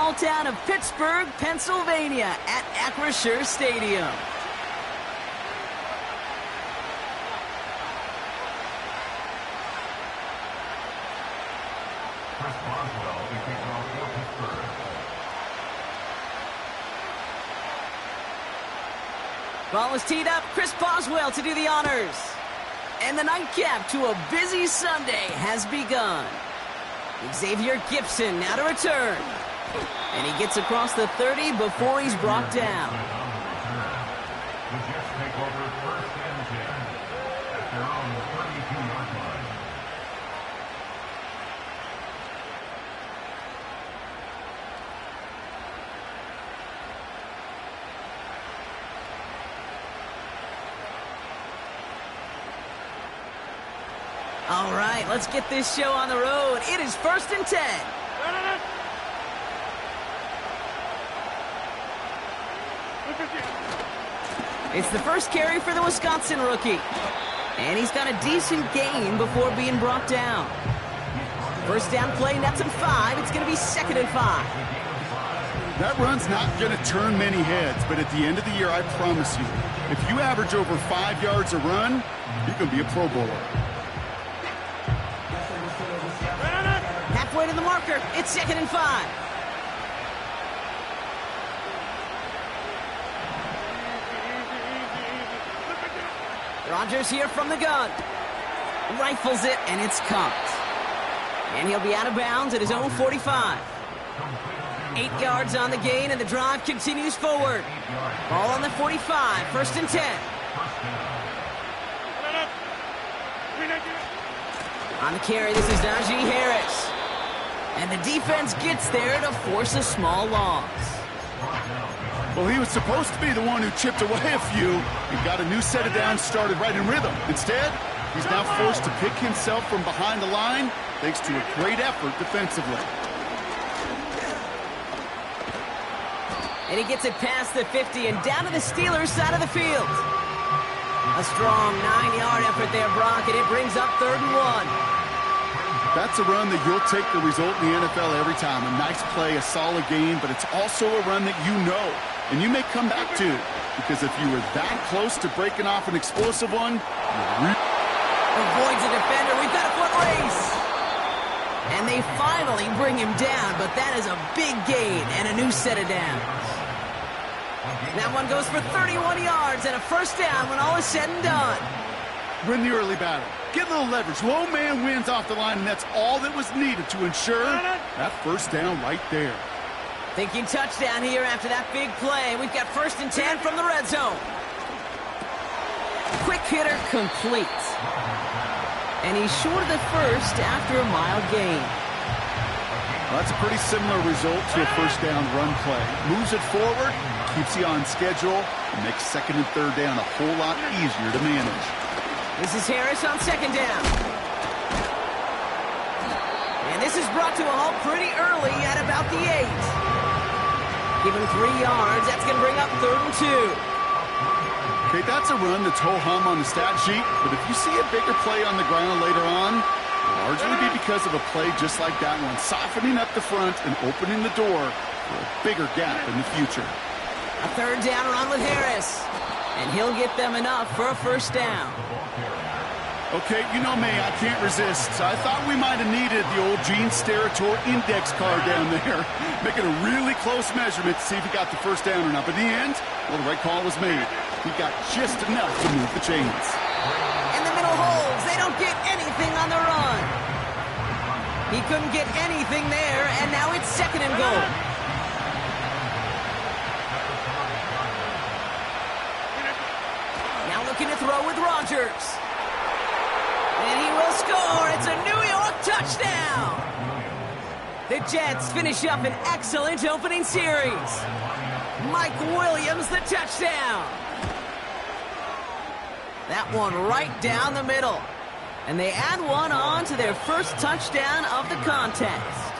small town of Pittsburgh, Pennsylvania at Acrisure Stadium. Ball is teed up. Chris Boswell to do the honors. And the nightcap to a busy Sunday has begun. Xavier Gibson now to return. And he gets across the 30 before he's brought down. The Jets take over 1st and 10 at their own 32-yard line. All right, let's get this show on the road. It is 1st and 10. It's the first carry for the Wisconsin rookie. And he's got a decent gain before being brought down. First down play, nets him 5. It's going to be 2nd and 5. That run's not going to turn many heads, but at the end of the year, I promise you, if you average over 5 yards a run, you can be a Pro Bowler. Halfway to the marker. It's 2nd and 5. Rodgers here from the gun. Rifles it, and it's caught. And he'll be out of bounds at his own 45. 8 yards on the gain, and the drive continues forward. Ball on the 45, 1st and 10. On the carry, this is Najee Harris. And the defense gets there to force a small loss. Well, he was supposed to be the one who chipped away a few and got a new set of downs started right in rhythm. Instead, he's now forced to pick himself from behind the line thanks to a great effort defensively. And he gets it past the 50 and down to the Steelers' side of the field. A strong 9-yard effort there, Brock, and it brings up 3rd and 1. That's a run that you'll take the result in the NFL every time. A nice play, a solid game, but it's also a run that you know and you may come back to, because if you were that close to breaking off an explosive one, avoids a defender. We've got a foot race. And they finally bring him down, but that is a big gain and a new set of downs. That one goes for 31 yards and a 1st down when all is said and done. Win the early battle. Get a little leverage. Low man wins off the line, and that's all that was needed to ensure that 1st down right there. Thinking touchdown here after that big play. We've got 1st and 10 from the red zone. Quick hitter complete. And he's short of the 1st after a mild gain. Well, that's a pretty similar result to a 1st down run play. Moves it forward, keeps you on schedule, and makes 2nd and 3rd down a whole lot easier to manage. This is Harris on 2nd down. And this is brought to a halt pretty early at about the 8. Give him 3 yards. That's going to bring up 3rd and 2. Okay, that's a run that's ho-hum on the stat sheet, but if you see a bigger play on the ground later on, it'll largely be because of a play just like that one, softening up the front and opening the door for a bigger gap in the future. A 3rd down run with Harris, and he'll get them enough for a 1st down. Okay, you know me, I can't resist. So I thought we might have needed the old Gene Steratore index card down there, making a really close measurement to see if he got the 1st down or not. But in the end, well, the right call was made. He got just enough to move the chains. In the middle holes, they don't get anything on the run. He couldn't get anything there, and now it's 2nd and goal. Now looking to throw with Rodgers. And he will score. It's a New York touchdown. The Jets finish up an excellent opening series. Mike Williams, the touchdown. That one right down the middle. And they add one on to their 1st touchdown of the contest.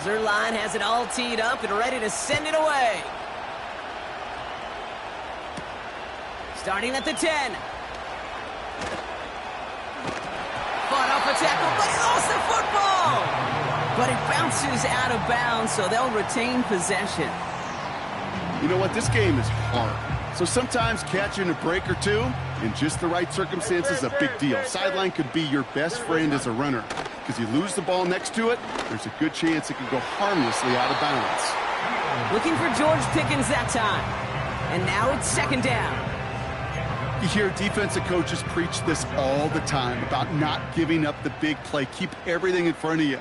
Zerline has it all teed up and ready to send it away. Starting at the 10. Fought off a tackle, but he lost the football. But it bounces out of bounds, so they'll retain possession. You know what? This game is hard. So sometimes catching a break or two in just the right circumstances is a big deal. Sideline could be your best friend as a runner, because you lose the ball next to it, there's a good chance it could go harmlessly out of bounds. Looking for George Pickens that time. And now it's second down. You hear defensive coaches preach this all the time about not giving up the big play. Keep everything in front of you.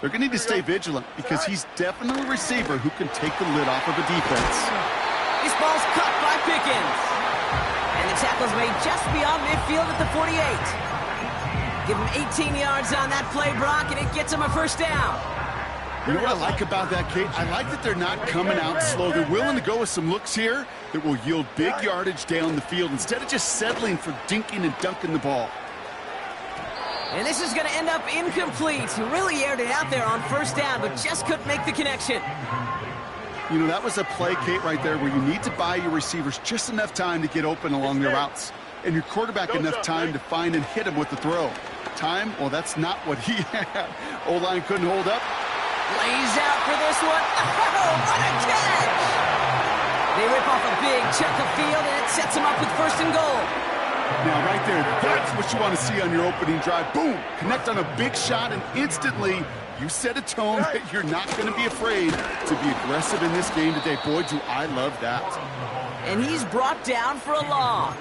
They're going to need to stay vigilant because he's definitely a receiver who can take the lid off of a defense. This ball's caught by Pickens. And the tackle's made just beyond midfield at the 48. Give him 18 yards on that play, Brock, and it gets him a first down. You know what I like about that, Kate? I like that they're not coming out slow. They're willing to go with some looks here that will yield big yardage down the field instead of just settling for dinking and dunking the ball. And this is going to end up incomplete. He really aired it out there on first down, but just couldn't make the connection. You know, that was a play, Kate, right there where you need to buy your receivers just enough time to get open along their routes, and your quarterback enough time to find and hit him with the throw. Time? Well, that's not what he had. O-line couldn't hold up. Lays out for this one. Oh, what a catch! They rip off a big chunk of field, and it sets them up with first and goal. Now, right there, that's what you want to see on your opening drive. Boom! Connect on a big shot, and instantly you set a tone that you're not going to be afraid to be aggressive in this game today. Boy, do I love that. And he's brought down for a loss.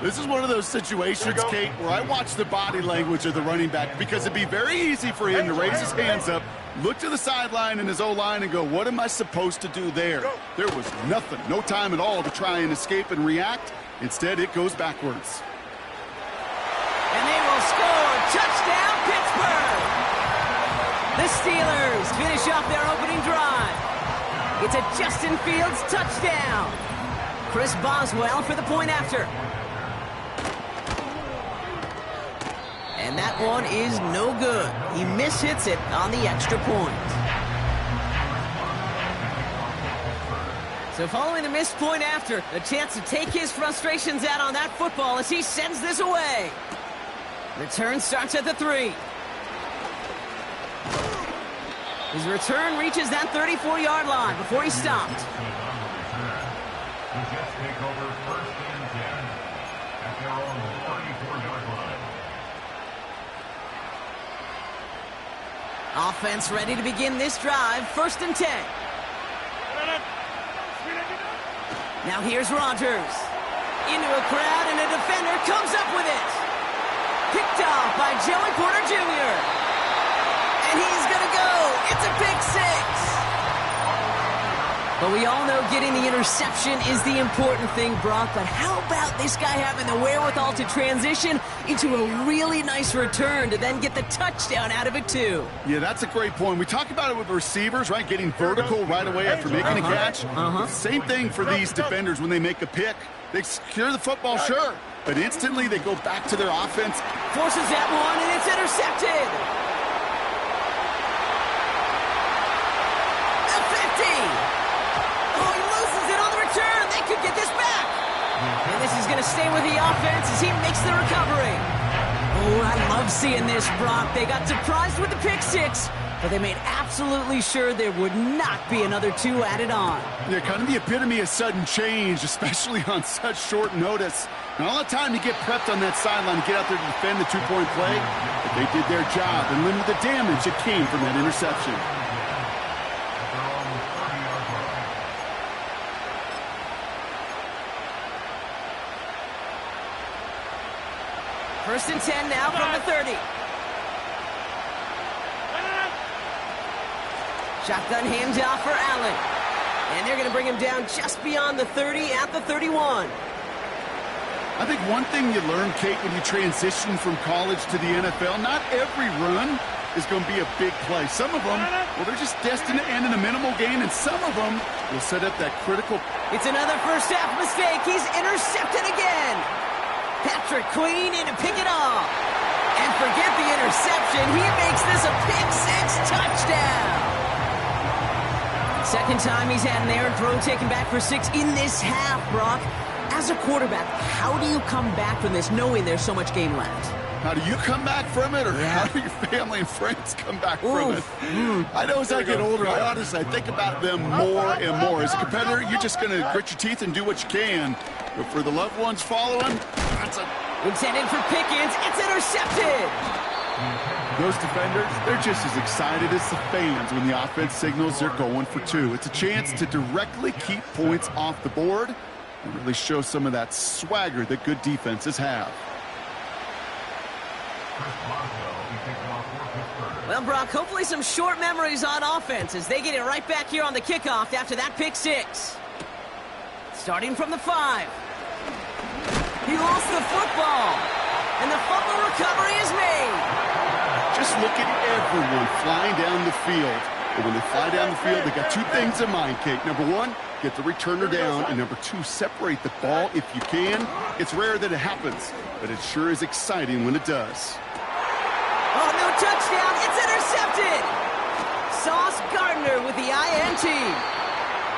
This is one of those situations, Kate, where I watch the body language of the running back because it'd be very easy for him to raise his hands up, look to the sideline in his O-line and go, what am I supposed to do there? There was nothing, no time at all to try and escape and react. Instead, it goes backwards. And they will score. Touchdown, Pittsburgh! The Steelers finish off their opening drive. It's a Justin Fields touchdown. Chris Boswell for the point after. And that one is no good. He mishits it on the extra point. So following the missed point after, a chance to take his frustrations out on that football as he sends this away. Return starts at the 3. His return reaches that 34-yard line before he stopped. The Jets take over first and 10 at their own 34-yard line. Offense ready to begin this drive, first and 10. Now here's Rodgers. Into a crowd, and a defender comes up with it. Picked off by Joey Porter Jr. And he's going to go. It's a pick six. But we all know getting the interception is the important thing, Brock. But how about this guy having the wherewithal to transition into a really nice return to then get the touchdown out of it, too? Yeah, that's a great point. We talk about it with receivers, right? Getting vertical right away after making a catch. Same thing for these defenders when they make a pick. They secure the football, sure, but instantly they go back to their offense. Forces that one, and it's intercepted. The 50. Oh, he loses it on the return. They could get this back. And this is going to stay with the offense as he makes the recovery. Oh, I love seeing this, Brock. They got surprised with the pick six, but they made absolutely sure there would not be another 2 added on. Yeah, kind of the epitome of sudden change, especially on such short notice. And all the time to get prepped on that sideline to get out there to defend the 2-point play, but they did their job and limited the damage that came from that interception. First and 10 now from the 30. Shotgun handoff for Allen. And they're going to bring him down just beyond the 30 at the 31. I think one thing you learn, Kate, when you transition from college to the NFL, not every run is going to be a big play. Some of them, well, they're just destined to end in a minimal gain, and some of them will set up that critical. It's another first half mistake. He's intercepted again. Patrick Queen in to pick it off. And forget the interception. He makes this a pick six touchdown. Second time he's had an errant throw taken back for 6 in this half, Brock. as a quarterback, how do you come back from this knowing there's so much game left? How do you come back from it, or how do your family and friends come back from it? I know as I get older, I think about them more and more. As a competitor, you're just going to grit your teeth and do what you can. But for the loved ones following, that's a... Intended for Pickens, it's intercepted! Those defenders, they're just as excited as the fans when the offense signals they're going for two. It's a chance to directly keep points off the board and really show some of that swagger that good defenses have. Well, Brock, hopefully some short memories on offense as they get it right back here on the kickoff after that pick six. Starting from the 5. He lost the football, and the fumble recovery is made. Just look at everyone flying down the field. And when they fly down the field, they got two things in mind, Kate. Number one, get the returner down. And number two, separate the ball if you can. It's rare that it happens, but it sure is exciting when it does. Oh, no touchdown. It's intercepted. Sauce Gardner with the INT.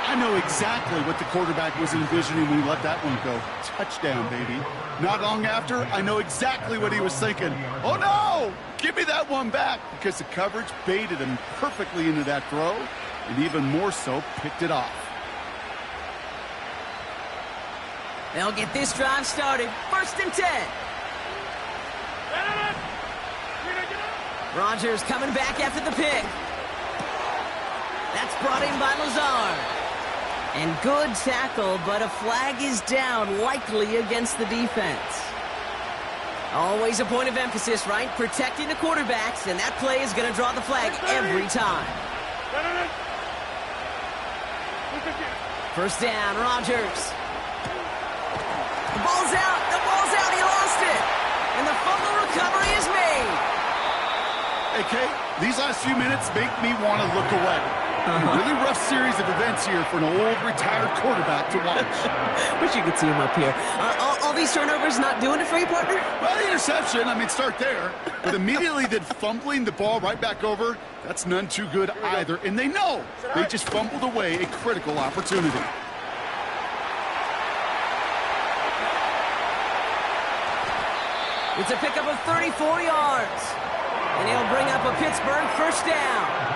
I know exactly what the quarterback was envisioning when he let that one go. Touchdown, baby. Not long after, I know exactly what he was thinking. Oh, no! Give me that one back, because the coverage baited him perfectly into that throw, and even more so, picked it off. They'll get this drive started. 1st and 10. Rodgers coming back after the pick. That's brought in by Lazard. And good tackle, but a flag is down, likely against the defense. Always a point of emphasis, right? Protecting the quarterbacks, and that play is going to draw the flag every time. 1st down, Rodgers. The ball's out, he lost it. And the fumble recovery is made. Hey, Kate, these last few minutes make me want to look away. A really rough series of events here for an old retired quarterback to watch. Wish you could see him up here. All these turnovers not doing it for you, partner? Well, the interception, I mean, start there. But immediately then fumbling the ball right back over, that's none too good either. And they know they just fumbled away a critical opportunity. It's a pickup of 34 yards. And he'll bring up a Pittsburgh 1st down.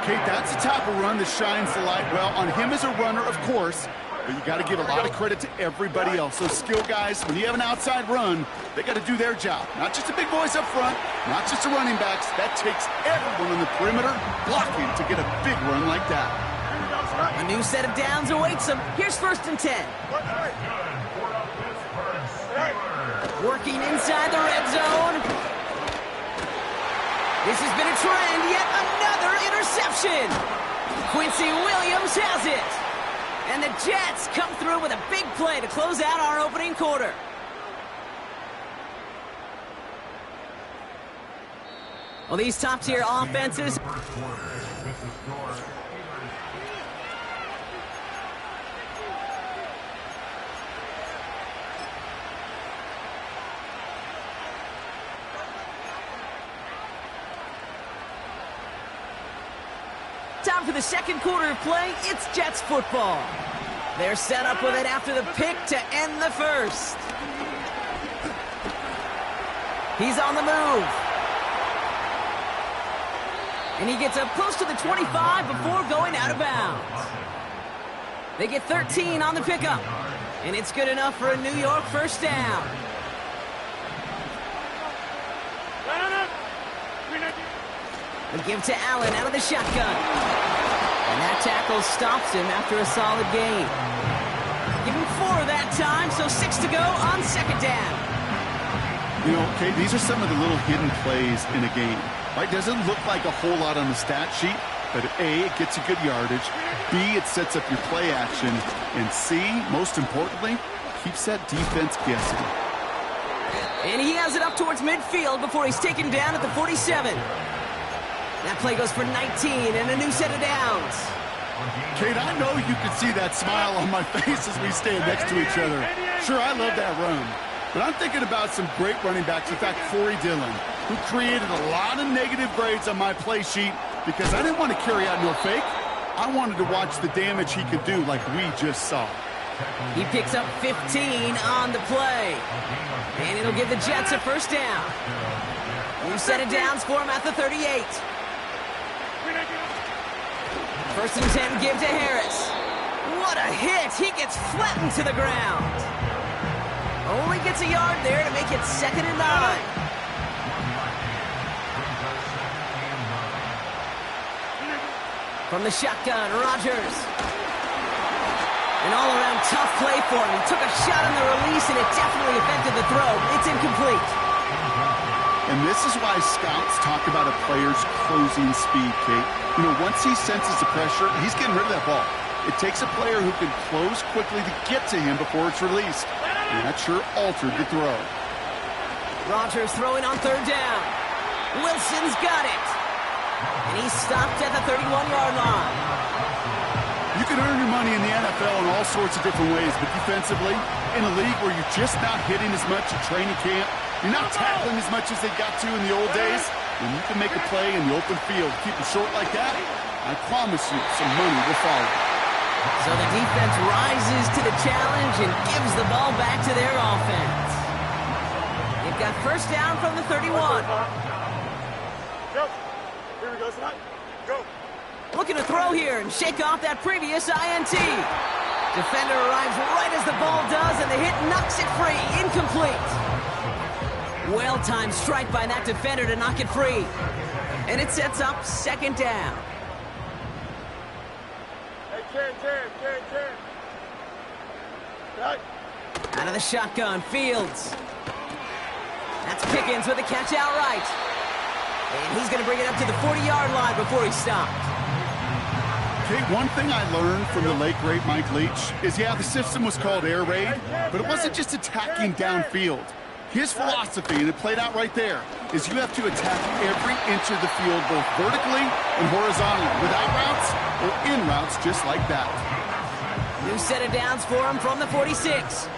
Kate, that's the type of run that shines the light well on him as a runner, of course, but you got to give a lot of credit to everybody else. Those skill guys, when you have an outside run, they got to do their job. Not just the big boys up front, not just the running backs. That takes everyone on the perimeter blocking to get a big run like that. A new set of downs awaits him. Here's 1st and 10. Working inside the red zone. This has been a trend, yet another interception. Quincy Williams has it. And the Jets come through with a big play to close out our opening quarter. Well, these top-tier offenses... Time for the 2nd quarter of play. It's Jets football. They're set up with it after the pick to end the 1st. He's on the move. And he gets up close to the 25 before going out of bounds. They get 13 on the pickup. And it's good enough for a New York 1st down. They give to Allen out of the shotgun. And that tackle stops him after a solid gain. Give him 4 that time, so 6 to go on 2nd down. You know, Kate, these are some of the little hidden plays in a game. Right? Doesn't look like a whole lot on the stat sheet, but A, it gets you good yardage. B, it sets up your play action. And C, most importantly, keeps that defense guessing. And he has it up towards midfield before he's taken down at the 47. That play goes for 19 and a new set of downs. Kate, I know you can see that smile on my face as we stand next to each other. Sure, I love that run. But I'm thinking about some great running backs. In fact, Corey Dillon, who created a lot of negative grades on my play sheet because I didn't want to carry out no fake. I wanted to watch the damage he could do like we just saw. He picks up 15 on the play. And it'll give the Jets a first down. New set of downs for him at the 38. First and 10 give to Harris. What a hit! He gets flattened to the ground. Only gets a yard there to make it 2nd and 9. From the shotgun, Rodgers. An all-around tough play for him. He took a shot on the release, and it definitely affected the throw. It's incomplete. And this is why scouts talk about a player's closing speed, Kate. You know, once he senses the pressure, he's getting rid of that ball. It takes a player who can close quickly to get to him before it's released. And that sure altered the throw. Rodgers throwing on 3rd down. Wilson's got it. And he's stopped at the 31-yard line. You can earn your money in the NFL in all sorts of different ways, but defensively, in a league where you're just not hitting as much at training camp, you're not tackling as much as they got to in the old days, when you can make a play in the open field, keep it short like that, I promise you some money will follow. So the defense rises to the challenge and gives the ball back to their offense. They've got first down from the 31. Go. Here we go, son. Go. Looking to throw here and shake off that previous INT. Defender arrives right as the ball does, and the hit knocks it free. Incomplete. Well-timed strike by that defender to knock it free. And it sets up 2nd down. Hey, Ken. Back. Out of the shotgun, Fields. That's Pickens with a catch outright. And he's going to bring it up to the 40-yard line before he's stopped. Okay, one thing I learned from the late, great Mike Leach is, yeah, the system was called air raid, but it wasn't just attacking downfield. His philosophy, and it played out right there, is you have to attack every inch of the field, both vertically and horizontally, without routes or in routes just like that. New set of downs for him from the 46.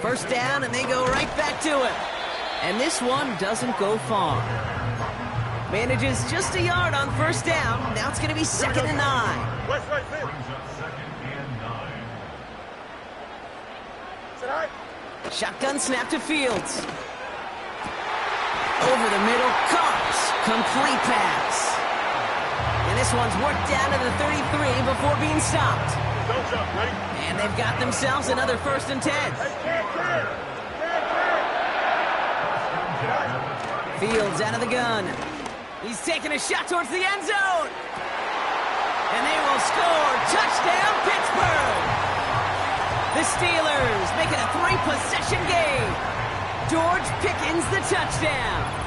First down, and they go right back to him. And this one doesn't go far. Manages just a yard on first down. Now it's going to be 2nd and 9. West right, sit. Sit high. Shotgun snap to Fields. Over the middle, Cox. Complete pass. And this one's worked down to the 33 before being stopped. Don't jump, ready? And they've got themselves another 1st and 10. Fields out of the gun. He's taking a shot towards the end zone. And they will score. Touchdown, Pittsburgh. The Steelers make it a 3-possession game. George Pickens the touchdown.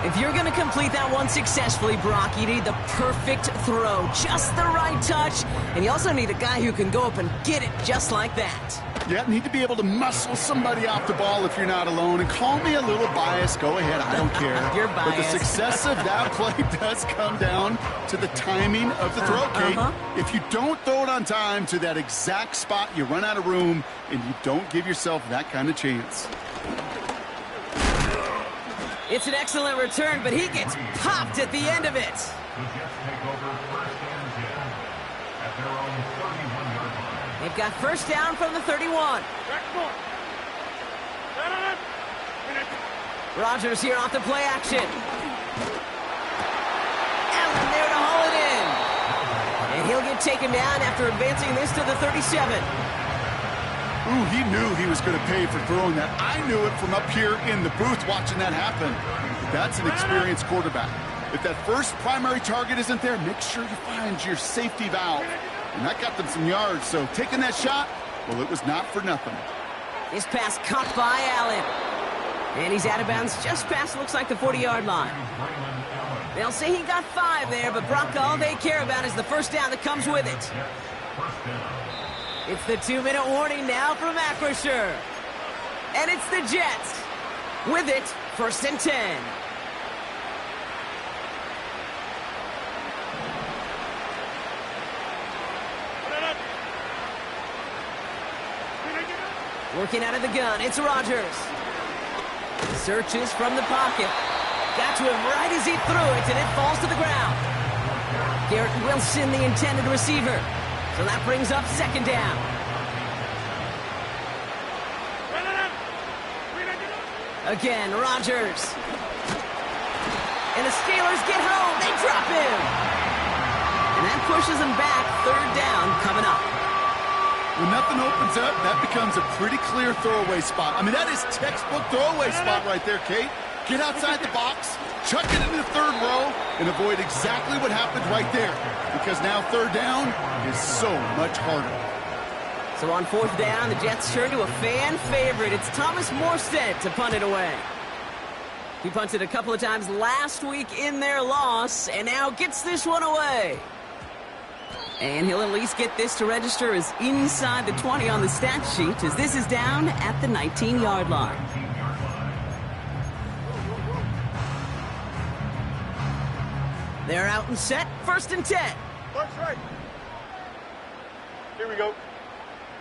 If you're going to complete that one successfully, Brock, you need the perfect throw, just the right touch, and you also need a guy who can go up and get it just like that. Yeah, need to be able to muscle somebody off the ball if you're not alone. And call me a little biased. Go ahead. I don't care. You're biased. But the success of that play does come down to the timing of the throw, Kate. If you don't throw it on time to that exact spot, you run out of room, and you don't give yourself that kind of chance. It's an excellent return, but he gets popped at the end of it. The Jets take over first and 10 at their own 31-yard line. They've got first down from the 31. Rodgers here off the play action. Allen there to haul it in. And he'll get taken down after advancing this to the 37. Ooh, he knew he was going to pay for throwing that. I knew it from up here in the booth watching that happen. That's an experienced quarterback. If that first primary target isn't there, make sure you find your safety valve. And that got them some yards, so taking that shot, well, it was not for nothing. This pass caught by Allen. And he's out of bounds just past, looks like, the 40-yard line. They'll say he got 5 there, but Brock, all they care about is the first down that comes with it. It's the 2-minute warning now from Acrisure. And it's the Jets. With it, first and 10. Working out of the gun, it's Rodgers. Searches from the pocket. Got to him right as he threw it, and it falls to the ground. Garrett Wilson, the intended receiver. So that brings up second down. Again, Rodgers. And the Steelers get home. They drop him. And that pushes them back. Third down coming up. When nothing opens up, that becomes a pretty clear throwaway spot. I mean, that is textbook throwaway spot right there, Kate. Get outside the box, chuck it into the third row, and avoid exactly what happened right there. Because now third down is so much harder. So on fourth down, the Jets turn to a fan favorite. It's Thomas Morstead to punt it away. He punted a couple of times last week in their loss, and now gets this one away. And he'll at least get this to register as inside the 20 on the stat sheet, as this is down at the 19-yard line. They're out and set, 1st and 10. Mark's right. Here we go.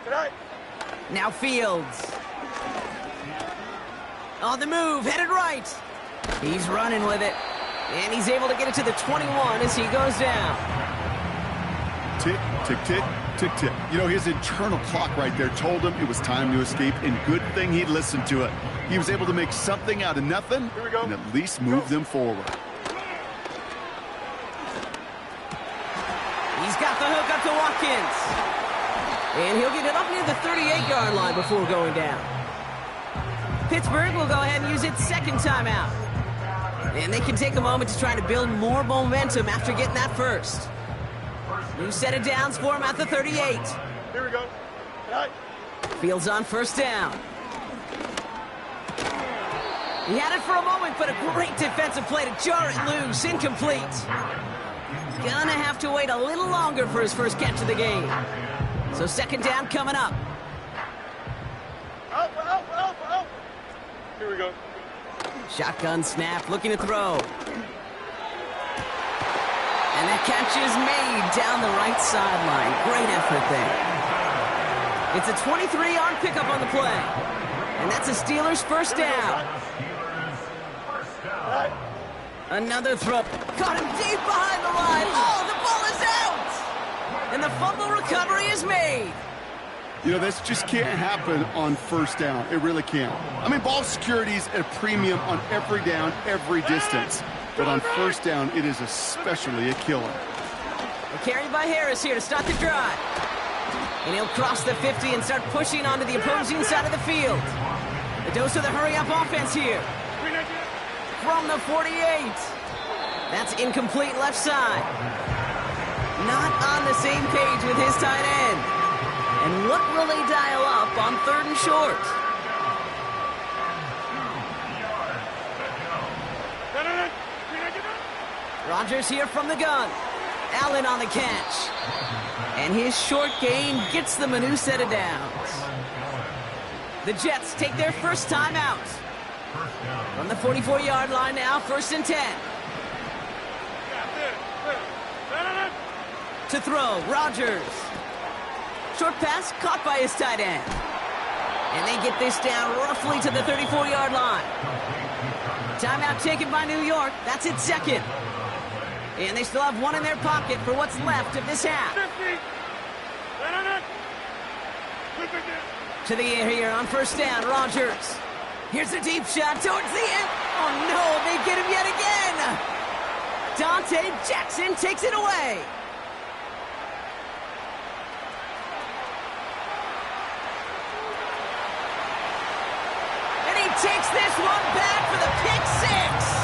Tonight. Now Fields. On the move, headed right. He's running with it. And he's able to get it to the 21 as he goes down. Tick, tick, tick, tick, tick. You know, his internal clock right there told him it was time to escape, and good thing he listened to it. He was able to make something out of nothing and at least move them forward. He's got the hook up to Watkins. And he'll get it up near the 38-yard line before going down. Pittsburgh will go ahead and use its second timeout. And they can take a moment to try to build more momentum after getting that first. New set of downs for him at the 38. Here we go. Tonight. Fields on first down. He had it for a moment, but a great defensive play to jar it loose. Incomplete. Gonna have to wait a little longer for his first catch of the game. So second down coming up. Out. Here we go. Shotgun snap, looking to throw. And that catch is made down the right sideline. Great effort there. It's a 23-yard pickup on the play. And that's a Steelers first down. Another throw. Caught him deep behind the line. Oh, the ball is out! And the fumble recovery is made. You know, this just can't happen on first down. It really can't. I mean, ball security is at a premium on every down, every distance. But on first down, it is especially a killer. Carried by Harris here to start the drive. And he'll cross the 50 and start pushing onto the opposing side of the field. The dose of the hurry-up offense here. From the 48. That's incomplete left side. Not on the same page with his tight end. And what will they dial up on 3rd and short? Rodgers here from the gun. Allen on the catch. And his short gain gets them a new set of downs. The Jets take their first time out. From the 44-yard line now, 1st and 10. To throw, Rodgers. Short pass caught by his tight end. And they get this down roughly to the 34-yard line. Timeout taken by New York. That's its second. And they still have one in their pocket for what's left of this half. To the air here on first down, Rodgers. Here's a deep shot towards the end. Oh, no, they get him yet again. Dante Jackson takes it away. And he takes this one back for the pick six.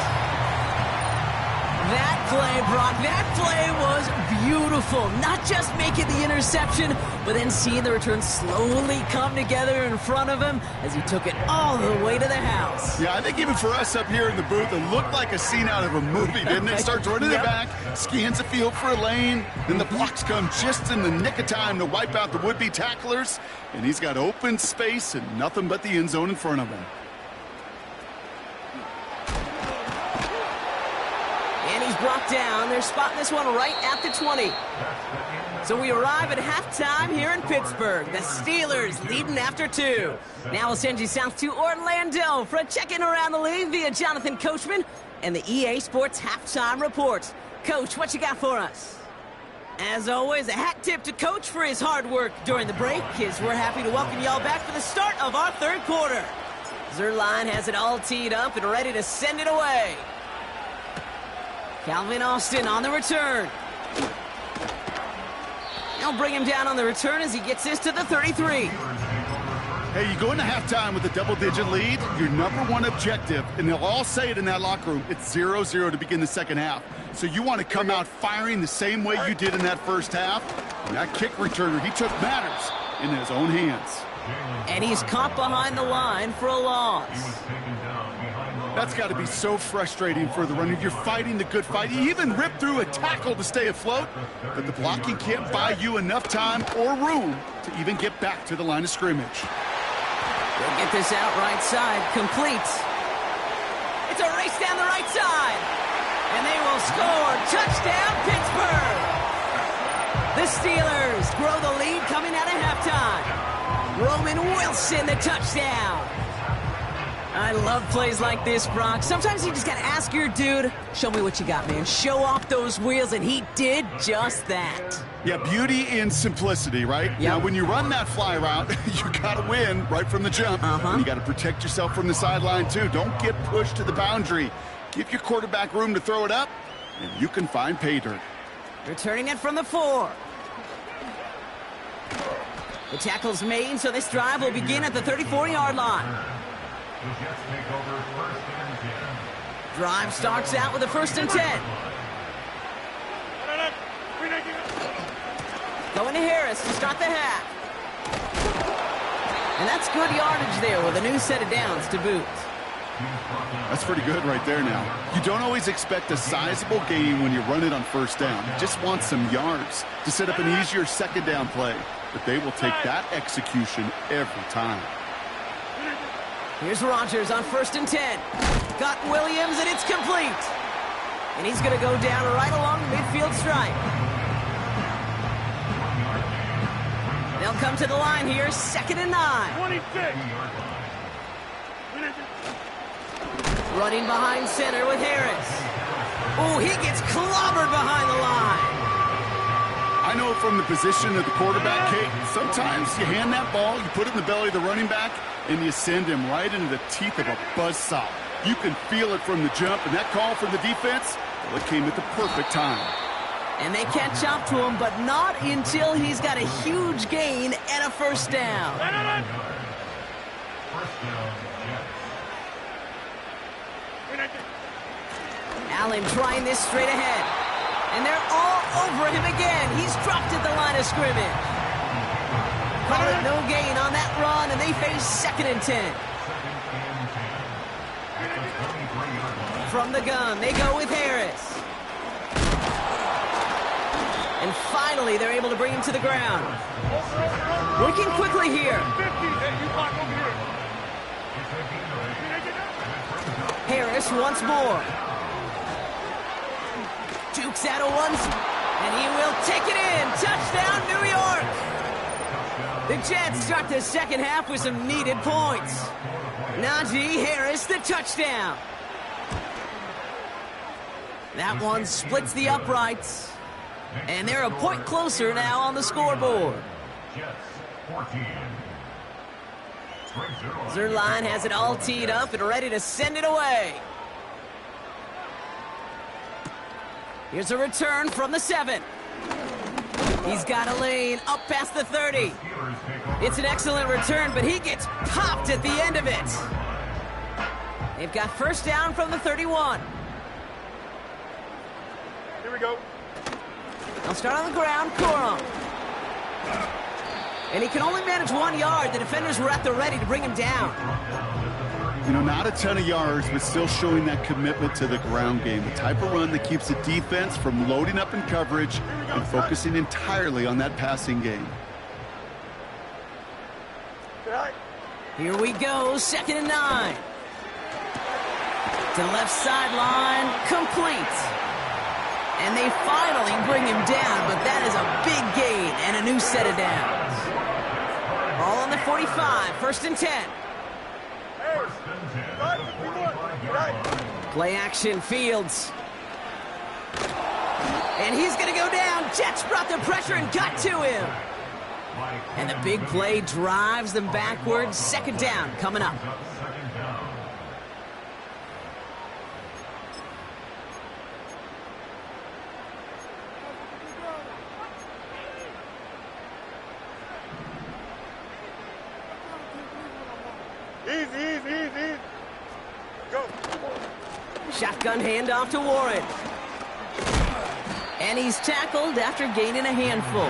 That play, Brock, that play was beautiful. Not just making the interception, but then seeing the return slowly come together in front of him as he took it all the way to the house. Yeah, I think even for us up here in the booth, it looked like a scene out of a movie, didn't it? Starts running it back, scans the field for a lane, then the blocks come just in the nick of time to wipe out the would-be tacklers, and he's got open space and nothing but the end zone in front of him. Brought down. They're spotting this one right at the 20. So we arrive at halftime here in Pittsburgh. The Steelers leading after 2. Now we'll send you south to Orlando for a check-in around the league via Jonathan Coachman and the EA Sports Halftime Report. Coach, what you got for us? As always, a hat tip to Coach for his hard work during the break, as we're happy to welcome y'all back for the start of our third quarter. Zerline has it all teed up and ready to send it away. Calvin Austin on the return. They'll bring him down on the return as he gets this to the 33. Hey, you go into halftime with a double-digit lead, your number one objective, and they'll all say it in that locker room, it's 0-0 to begin the second half. So you want to come out firing the same way you did in that first half. And that kick returner, he took matters in his own hands. And he's caught behind the line for a loss. That's got to be so frustrating for the runner. You're fighting the good fight. You even ripped through a tackle to stay afloat, but the blocking can't buy you enough time or room to even get back to the line of scrimmage. They'll get this out right side, complete. It's a race down the right side. And they will score. Touchdown, Pittsburgh. The Steelers grow the lead coming out of halftime. Roman Wilson, the touchdown. I love plays like this, Brock. Sometimes you just got to ask your dude, show me what you got, man. Show off those wheels, and he did just that. Yeah, beauty in simplicity, right? Yep. Now, when you run that fly route, you got to win right from the jump. And you got to protect yourself from the sideline, too. Don't get pushed to the boundary. Give your quarterback room to throw it up, and you can find pay dirt. Returning it from the 4. The tackle's made, so this drive will begin at the 34-yard line. Drive starts out with a 1st and 10. Going to Harris to start the half. And that's good yardage there with a new set of downs to boot. That's pretty good right there now. You don't always expect a sizable gain when you run it on 1st down. You just want some yards to set up an easier 2nd down play. But they will take that execution every time. Here's Rodgers on 1st and 10. Got Williams, and it's complete. And he's going to go down right along the midfield stripe. They'll come to the line here, 2nd and 9. 26. Running behind center with Harris. Oh, he gets clobbered behind the line. I know from the position of the quarterback, Kate, sometimes you hand that ball, you put it in the belly of the running back, and you send him right into the teeth of a buzzsaw. You can feel it from the jump, and that call from the defense, well, it came at the perfect time. And they catch up to him, but not until he's got a huge gain and a 1st down. Allen trying this straight ahead. And they're all over him again. He's dropped at the line of scrimmage. Call it no gain on that run, and they face 2nd and 10. From the gun, they go with Harris. And finally, they're able to bring him to the ground. Working quickly here. Harris once more. Jukes out of one, and he will take it in. Touchdown, New York. The Jets start the 2nd half with some needed points. Najee Harris, the touchdown. That one splits the uprights. And they're a point closer now on the scoreboard. Zerline has it all teed up and ready to send it away. Here's a return from the 7. He's got a lane up past the 30. It's an excellent return, but he gets popped at the end of it. They've got 1st down from the 31. Here we go. They'll start on the ground, Corum. And he can only manage 1 yard. The defenders were at the ready to bring him down. You know, not a ton of yards, but still showing that commitment to the ground game. The type of run that keeps the defense from loading up in coverage and focusing entirely on that passing game. Here we go, 2nd and 9. To the left sideline, complete. And they finally bring him down, but that is a big gain and a new set of downs. Ball on the 45, 1st and 10. Play action, Fields. And he's going to go down. Jets brought the pressure and got to him. And the big play drives them backwards. Second down coming up. Easy. Go. Shotgun handoff to Warren. And he's tackled after gaining a handful.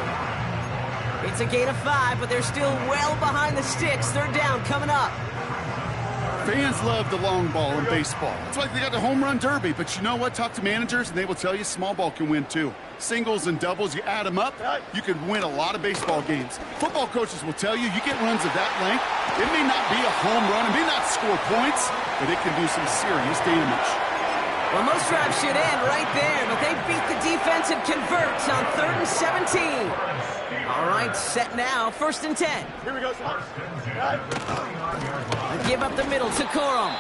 It's a gain of 5, but they're still well behind the sticks. Third down coming up. Fans love the long ball in baseball. That's why they got the home run derby. But you know what? Talk to managers, and they will tell you small ball can win too. Singles and doubles, you add them up, you can win a lot of baseball games. Football coaches will tell you get runs of that length. It may not be a home run, it may not score points, but it can do some serious damage. Well, most drives should end right there, but they beat the defense and convert on 3rd and 17. All right, set now, 1st and 10. Here we go, son. A give up the middle to Corum.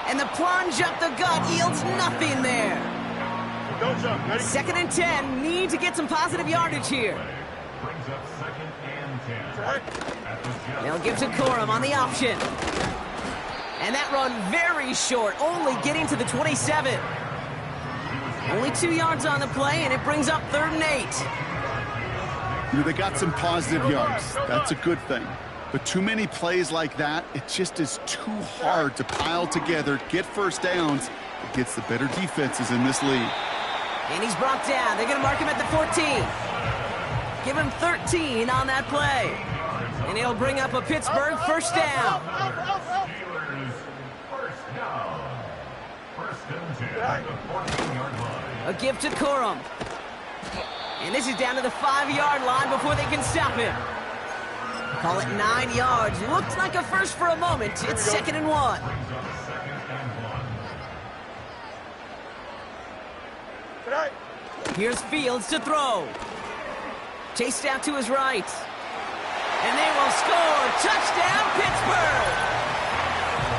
And the plunge up the gut yields nothing there. Don't jump. Ready? 2nd and 10. Need to get some positive yardage here. Brings up 2nd and 10. Right. They'll give to Corum on the option. And that run very short, only getting to the 27. Only 2 yards on the play, and it brings up 3rd and 8. You know, they got some positive yards. That's a good thing. But too many plays like that, it just is too hard to pile together, get first downs. It gets the better defenses in this league. And he's brought down. They're going to mark him at the 14. Give him 13 on that play. And it'll bring up a Pittsburgh first down. Steelers first down. 1st and 10 at the 14-yard line. A give to Corum. And this is down to the 5-yard line before they can stop him. Call it 9 yards. Looked like a first for a moment. It's 2nd and 1. Brings up 2nd and 1. Tonight. Here's Fields to throw. Chased out to his right. And they will score. Touchdown, Pittsburgh!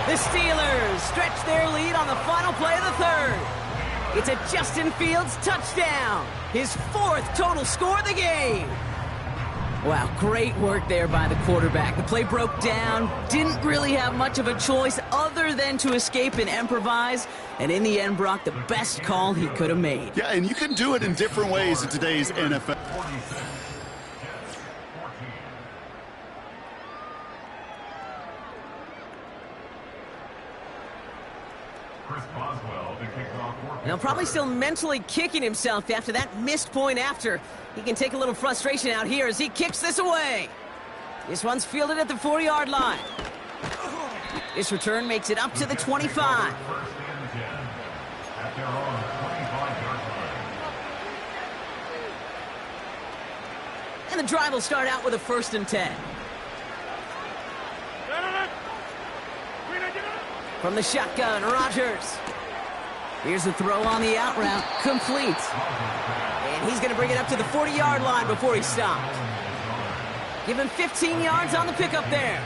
The Steelers stretch their lead on the final play of the 3rd. It's a Justin Fields touchdown. His 4th total score of the game. Wow, great work there by the quarterback. The play broke down, didn't really have much of a choice other than to escape and improvise, and in the end, Brock, the best call he could have made. Yeah, and you can do it in different ways in today's NFL. 46, Jets 14. Chris Boswell to kick off for Now, probably still mentally kicking himself after that missed point after. He can take a little frustration out here as he kicks this away. This one's fielded at the 4-yard line. This return makes it up to the 25. 1st and 10 at their own 25-yard line. And the drive will start out with a 1st and 10. From the shotgun, Rodgers. Here's the throw on the out route, complete. And he's going to bring it up to the 40-yard line before he stopped. Give him 15 yards on the pickup there.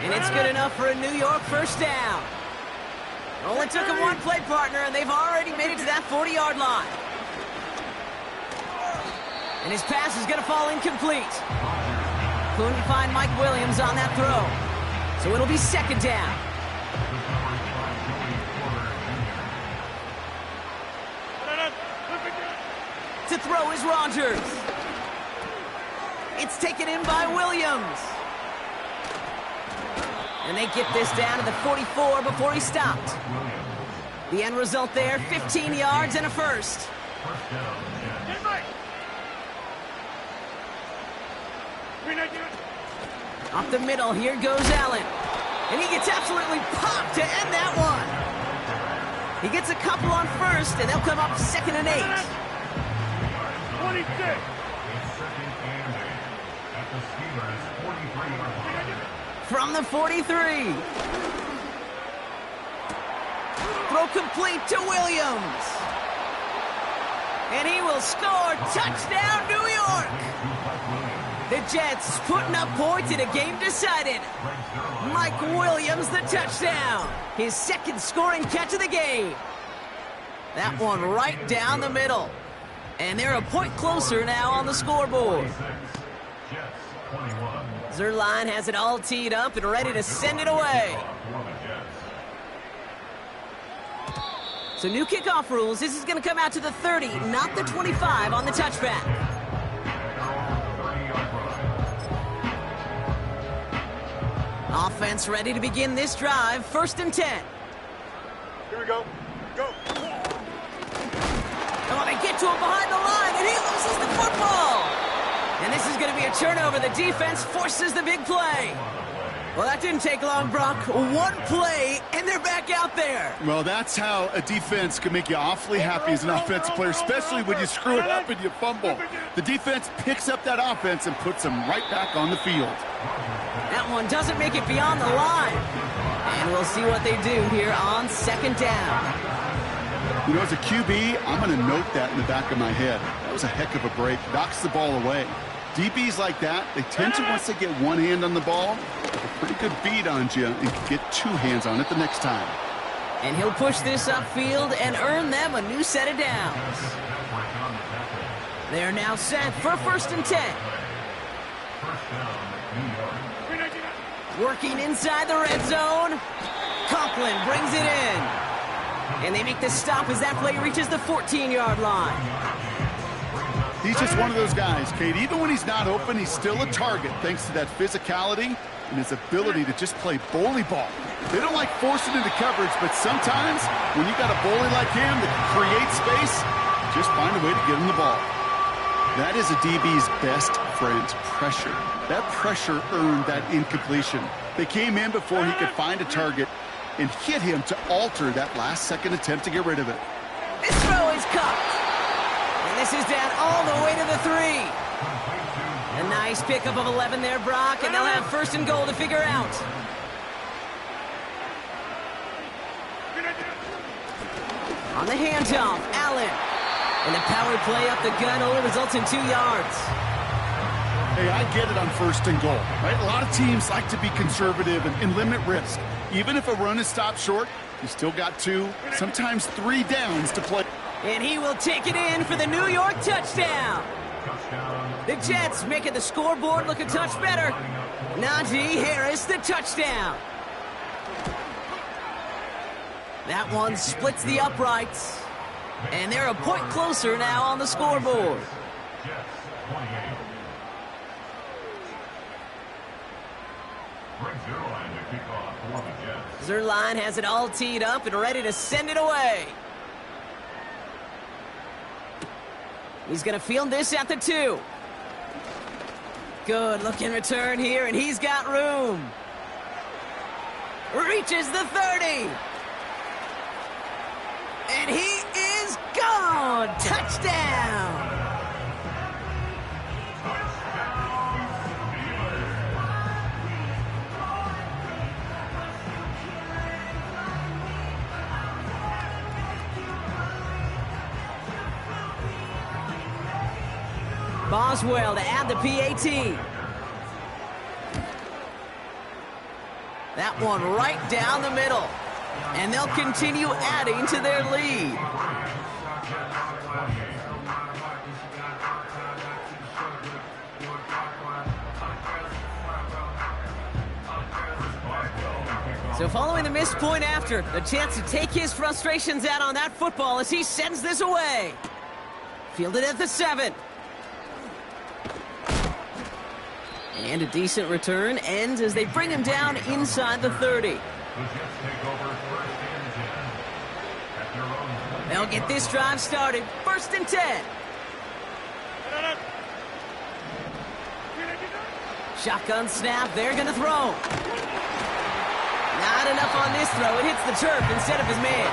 And it's good enough for a New York first down. Only took him one play partner, and they've already made it to that 40-yard line. And his pass is going to fall incomplete. Couldn't find Mike Williams on that throw. So it'll be 2nd down. To throw is Rodgers. It's taken in by Williams. And they get this down to the 44 before he stopped. The end result there, 15 yards and a first. Up the middle, here goes Allen. And he gets absolutely popped to end that one. He gets a couple on first, and they'll come up 2nd and 8. 26. It's 2nd and 8 at the Steelers' 43-yard line. From the 43. Throw complete to Williams. And he will score. Touchdown, New York. The Jets putting up points in a game decided. Mike Williams, the touchdown. His 2nd scoring catch of the game. That one right down the middle. And they're a point closer now on the scoreboard. Jets 21. Zerline has it all teed up and ready to send it away. So new kickoff rules. This is going to come out to the 30, not the 25 on the touchback. Offense ready to begin this drive. 1st and 10. Here we go. Go. Oh, they get to him behind the line, and he loses the football. And this is going to be a turnover. The defense forces the big play. Well, that didn't take long, Brock. One play, and they're back out there. Well, that's how a defense can make you awfully happy as an offensive player, especially when you screw it up and you fumble. The defense picks up that offense and puts them right back on the field. That one doesn't make it beyond the line. And we'll see what they do here on 2nd down. You know, as a QB, I'm going to note that in the back of my head. That was a heck of a break. Knocks the ball away. DBs like that, they tend to, once they get one hand on the ball, have a pretty good beat on you and can get 2 hands on it the next time. And he'll push this upfield and earn them a new set of downs. They're now set for 1st and 10. Working inside the red zone. Conklin brings it in. And they make the stop as that play reaches the 14-yard line. He's just one of those guys, Kate. Even when he's not open, he's still a target thanks to that physicality and his ability to just play bully ball. They don't like forcing into coverage, but sometimes when you got a bully like him that can create space, just find a way to get him the ball. That is a DB's best friend, pressure. That pressure earned that incompletion. They came in before he could find a target and hit him to alter that last-second attempt to get rid of it. This throw is caught. And this is down all the way to the 3. A nice pickup of 11 there, Brock, and they'll have 1st and goal to figure out. On the handoff, Allen. And the power play up the gut only results in 2 yards. Hey, I get it on 1st and goal, right? A lot of teams like to be conservative and limit risk. Even if a run is stopped short, you still got 2, sometimes 3 downs to play. And he will take it in for the New York touchdown. The Jets making the scoreboard look a touch better. Najee Harris, the touchdown. That one splits the uprights. And they're a point closer now on the scoreboard. Zerline has it all teed up and ready to send it away. He's going to field this at the 2. Good looking return here, and he's got room. Reaches the 30. And he is gone. Touchdown. Boswell to add the PAT. That one right down the middle. And they'll continue adding to their lead. So following the missed point after, a chance to take his frustrations out on that football as he sends this away. Fielded at the 7. And a decent return ends as they bring him down inside the 30. They'll get this drive started. 1st and 10. Shotgun snap. They're going to throw. Not enough on this throw. It hits the turf instead of his man.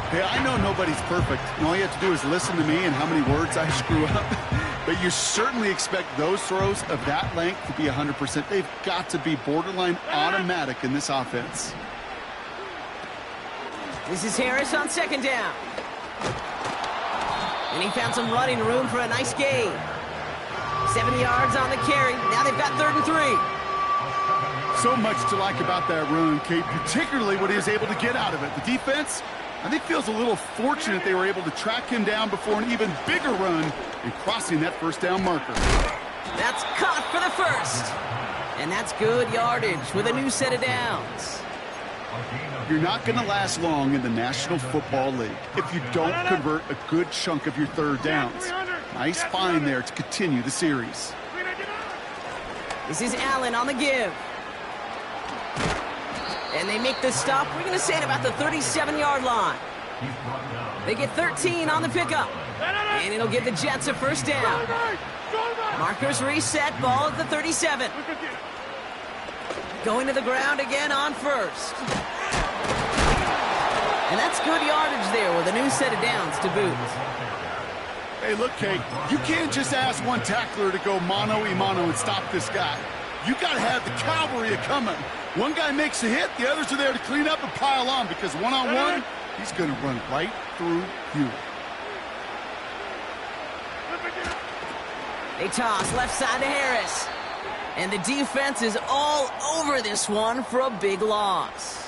Hey, I know nobody's perfect. And all you have to do is listen to me and how many words I screw up. But you certainly expect those throws of that length to be 100%. They've got to be borderline automatic in this offense. This is Harris on 2nd down. And he found some running room for a nice gain. 7 yards on the carry. Now they've got 3rd and 3. So much to like about that run, Kate, particularly what he was able to get out of it. The defense, I think feels a little fortunate they were able to track him down before an even bigger run and crossing that first down marker. That's caught for the first. And that's good yardage with a new set of downs. You're not going to last long in the National Football League if you don't convert a good chunk of your third downs. Nice find there to continue the series. This is Allen on the give. And they make the stop, we're going to say, at about the 37-yard line. They get 13 on the pickup. And it'll give the Jets a first down. Markers reset, ball at the 37. Going to the ground again on first. And that's good yardage there with a new set of downs to boot. Hey, look, Kate, you can't just ask one tackler to go mano-a-mano and stop this guy. You got to have the cavalry coming. One guy makes a hit, the others are there to clean up and pile on, because one-on-one, he's going to run right through you. They toss left side to Harris. And the defense is all over this one for a big loss.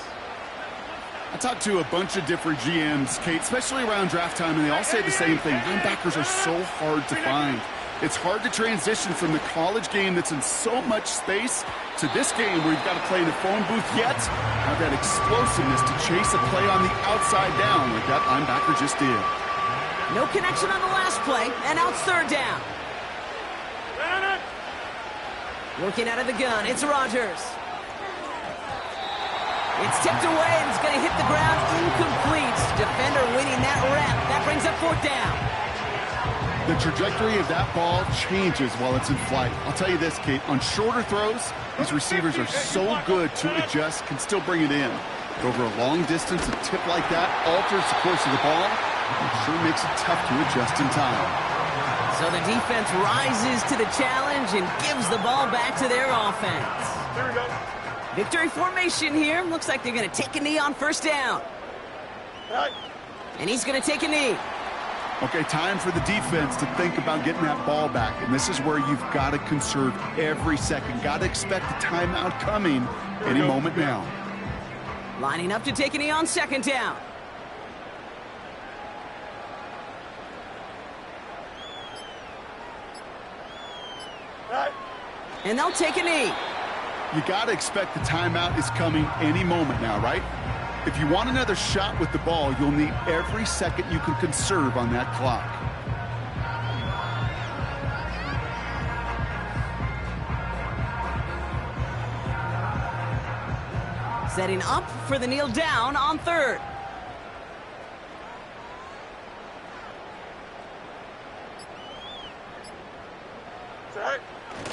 I talked to a bunch of different GMs, Kate, especially around draft time, and they all say the same thing. Linebackers are so hard to find. It's hard to transition from the college game that's in so much space to this game where you've got to play in a phone booth, yet have that explosiveness to chase a play on the outside down like that linebacker just did. No connection on the last play, and now it's third down. Working out of the gun, it's Rodgers. It's tipped away, and it's going to hit the ground incomplete. Defender winning that rep. That brings up fourth down. The trajectory of that ball changes while it's in flight. I'll tell you this, Kate, on shorter throws, these receivers are so good to adjust, can still bring it in. But over a long distance, a tip like that alters the course of the ball. It sure makes it tough to adjust in time. So the defense rises to the challenge and gives the ball back to their offense. Here we go. Victory formation here. Looks like they're going to take a knee on first down. Right. And he's going to take a knee. Okay, time for the defense to think about getting that ball back. And this is where you've got to conserve every second. Got to expect the timeout coming any moment now. Lining up to take a knee on second down. Right. And they'll take a knee. You got to expect the timeout is coming any moment now, right? If you want another shot with the ball, you'll need every second you can conserve on that clock. Setting up for the kneel down on third. Right.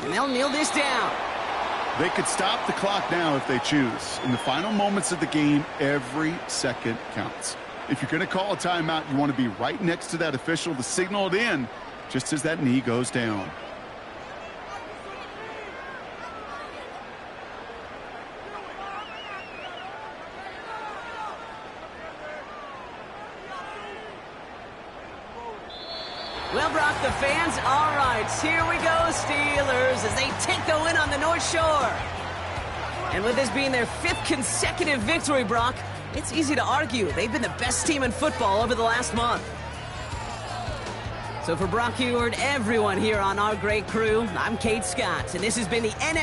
And they'll kneel this down. They could stop the clock now if they choose. In the final moments of the game, every second counts. If you're going to call a timeout, you want to be right next to that official to signal it in just as that knee goes down. Well, Brock, the fans, all right, here we go, Steelers, as they take the win on the North Shore. And with this being their 5th consecutive victory, Brock, it's easy to argue they've been the best team in football over the last month. So for Brock Ewart, everyone here on our great crew, I'm Kate Scott, and this has been the NFL